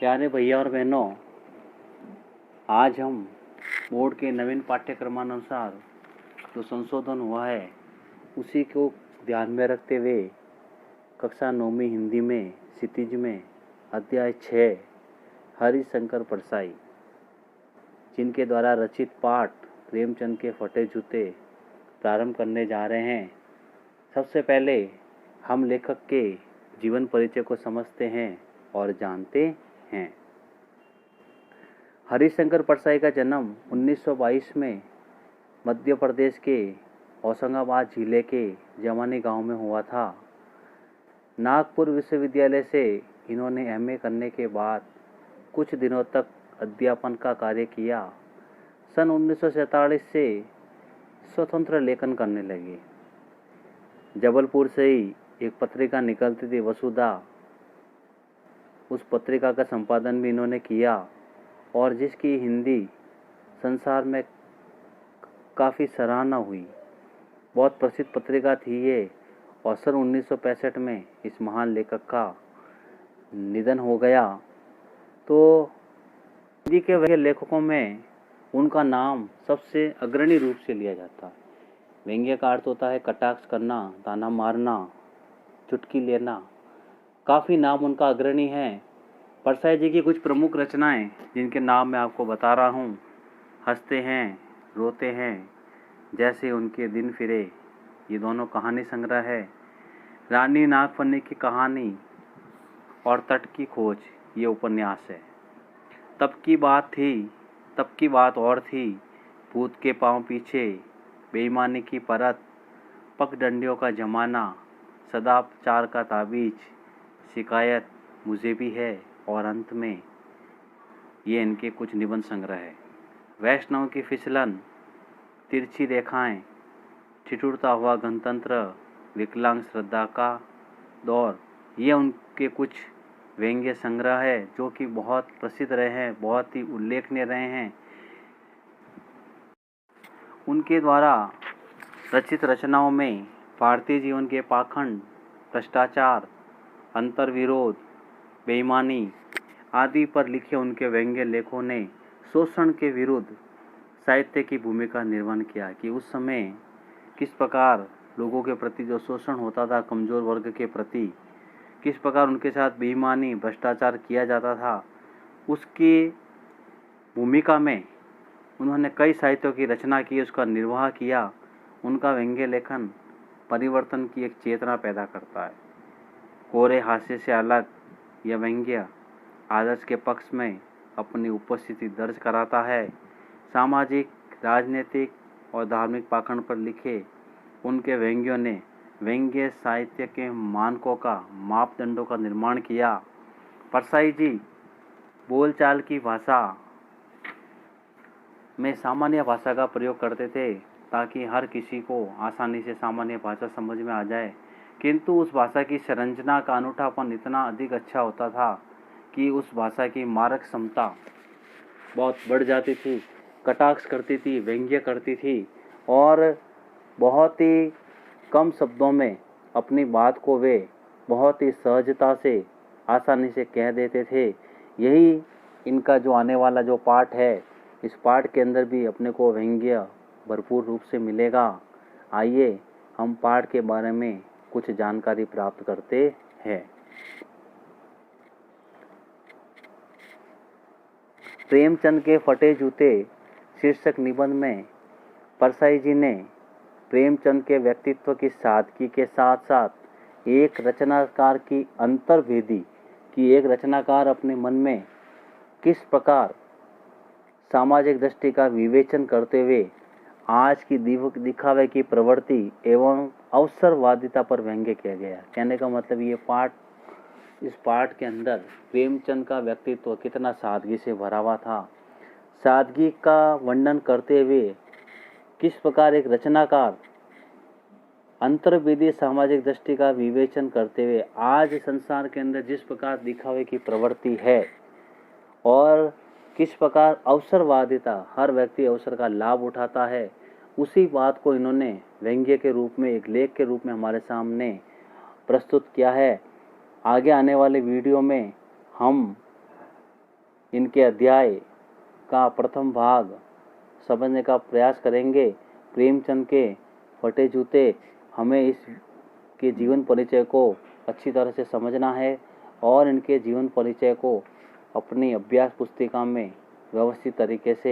प्यारे भैया और बहनों, आज हम बोर्ड के नवीन पाठ्यक्रमानुसार जो संशोधन हुआ है उसी को ध्यान में रखते हुए कक्षा 9वीं हिंदी में क्षितिज में अध्याय 6 हरिशंकर परसाई जिनके द्वारा रचित पाठ प्रेमचंद के फटे जूते प्रारंभ करने जा रहे हैं। सबसे पहले हम लेखक के जीवन परिचय को समझते हैं और जानते हैं। हरिशंकर परसाई का जन्म 1922 में मध्य प्रदेश के होशंगाबाद जिले के जमानी गांव में हुआ था। नागपुर विश्वविद्यालय से इन्होंने एमए करने के बाद कुछ दिनों तक अध्यापन का कार्य किया। सन 1947 से स्वतंत्र लेखन करने लगे। जबलपुर से ही एक पत्रिका निकलती थी वसुधा, उस पत्रिका का संपादन भी इन्होंने किया और जिसकी हिंदी संसार में काफ़ी सराहना हुई। बहुत प्रसिद्ध पत्रिका थी ये। और सन 1965 में इस महान लेखक का निधन हो गया। तो हिंदी के व्यंग्य लेखकों में उनका नाम सबसे अग्रणी रूप से लिया जाता है। व्यंग्य का अर्थ होता है कटाक्ष करना, ताना मारना, चुटकी लेना। काफ़ी नाम उनका अग्रणी है। परसाई जी की कुछ प्रमुख रचनाएं जिनके नाम मैं आपको बता रहा हूँ। हंसते हैं, रोते हैं, जैसे उनके दिन फिरे, ये दोनों कहानी संग्रह है। रानी नागफनी की कहानी और तट की खोज, ये उपन्यास है। तब की बात और थी, भूत के पांव पीछे, बेईमानी की परत, पगडंडियों का जमाना, सदाचार का ताबीज, शिकायत मुझे भी है और अंत में, ये इनके कुछ निबंध संग्रह है। वैष्णव की फिसलन, तिरछी रेखाएं, ठिठुरता हुआ गणतंत्र, विकलांग श्रद्धा का दौर, ये उनके कुछ व्यंग्य संग्रह है जो कि बहुत प्रसिद्ध रहे हैं, बहुत ही उल्लेखनीय रहे हैं। उनके द्वारा रचित रचनाओं में भारतीय जीवन के पाखंड, भ्रष्टाचार, अंतर्विरोध, बेईमानी आदि पर लिखे उनके व्यंग्य लेखों ने शोषण के विरुद्ध साहित्य की भूमिका निर्वहन किया कि उस समय किस प्रकार लोगों के प्रति जो शोषण होता था, कमज़ोर वर्ग के प्रति किस प्रकार उनके साथ बेईमानी, भ्रष्टाचार किया जाता था, उसकी भूमिका में उन्होंने कई साहित्यों की रचना की, उसका निर्वाह किया। उनका व्यंग्य लेखन परिवर्तन की एक चेतना पैदा करता है। कोरे हास्य से अलग यह व्यंग्य आदर्श के पक्ष में अपनी उपस्थिति दर्ज कराता है। सामाजिक, राजनीतिक और धार्मिक पाखंड पर लिखे उनके व्यंग्यों ने व्यंग्य साहित्य के मानकों का, मापदंडों का निर्माण किया। परसाई जी बोलचाल की भाषा में सामान्य भाषा का प्रयोग करते थे ताकि हर किसी को आसानी से सामान्य भाषा समझ में आ जाए, किंतु उस भाषा की संरचना का अनूठापन इतना अधिक अच्छा होता था कि उस भाषा की मारक क्षमता बहुत बढ़ जाती थी, कटाक्ष करती थी, व्यंग्य करती थी और बहुत ही कम शब्दों में अपनी बात को वे बहुत ही सहजता से, आसानी से कह देते थे। यही इनका जो आने वाला जो पाठ है, इस पाठ के अंदर भी अपने को व्यंग्य भरपूर रूप से मिलेगा। आइए हम पाठ के बारे में कुछ जानकारी प्राप्त करते हैं। प्रेमचंद के फटे जूते शीर्षक निबंध में परसाई जी ने प्रेमचंद के व्यक्तित्व की सादगी के साथ साथ एक रचनाकार की अंतर्वेदी कि एक रचनाकार अपने मन में किस प्रकार सामाजिक दृष्टि का विवेचन करते हुए आज की दिखावे की प्रवृत्ति एवं अवसरवादिता पर व्यंग्य किया गया। कहने का मतलब ये इस पाठ के अंदर प्रेमचंद का व्यक्तित्व कितना सादगी से भरा हुआ था। सादगी का वर्णन करते हुए किस प्रकार एक रचनाकार अंतर्वेदी सामाजिक दृष्टि का विवेचन करते हुए आज संसार के अंदर जिस प्रकार दिखावे की प्रवृत्ति है और किस प्रकार अवसरवादिता, हर व्यक्ति अवसर का लाभ उठाता है, उसी बात को इन्होंने व्यंग्य के रूप में, एक लेख के रूप में हमारे सामने प्रस्तुत किया है। आगे आने वाले वीडियो में हम इनके अध्याय का प्रथम भाग समझने का प्रयास करेंगे। प्रेमचंद के फटे जूते, हमें इसके जीवन परिचय को अच्छी तरह से समझना है और इनके जीवन परिचय को अपनी अभ्यास पुस्तिका में व्यवस्थित तरीके से